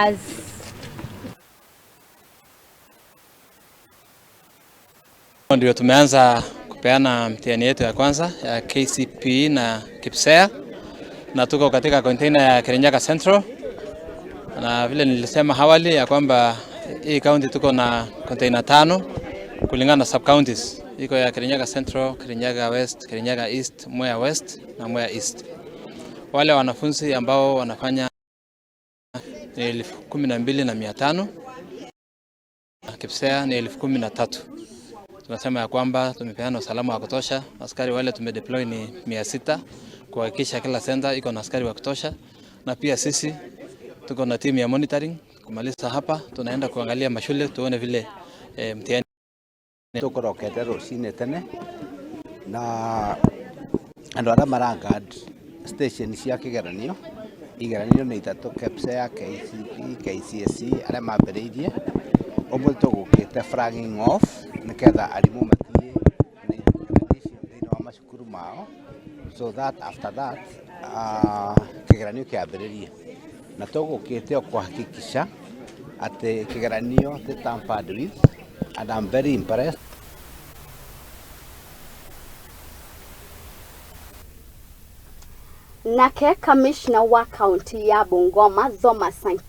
as ndio tumeanza kupeana mtihani yetu ya kwanza ya KCPE na KPSEA na tuko katika container ya Kirinyaga Central, na vile nilisema awali ya kwamba hii county tuko na container 5 kulingana na sub counties. Iko ya Kirinyaga Central, Kirinyaga West, Kirinyaga East, Mwea West na Mwea East. Wale wanafunzi ambao wanafanya 12,500, KPSEA ni 13,000. Tunasema ya kwamba tumepeana usalama wa kutosha. Askari wale tumedeploy ni 600 kuhakikisha kila center iko na askari wa kutosha, na pia sisi tuko na team ya monitoring. Kumaliza hapa tunaenda kuangalia mashule tuone vile mtihani tuko rokete rucine tene na andu ara marangad station cia kigeranio ni itatu: KPSEA, KCPE, KCSE aria mambiriirie umwe tugukite flagging off niketha arimu mathie na igeranio thiini wa macukuru mao, so that after that kigeranio kiambiririe, na tugukite kuhakikisha ati kigeranio ti tampered with, and I'm very impressed. Nake kamishna wa kaunti ya Bungoma Thomas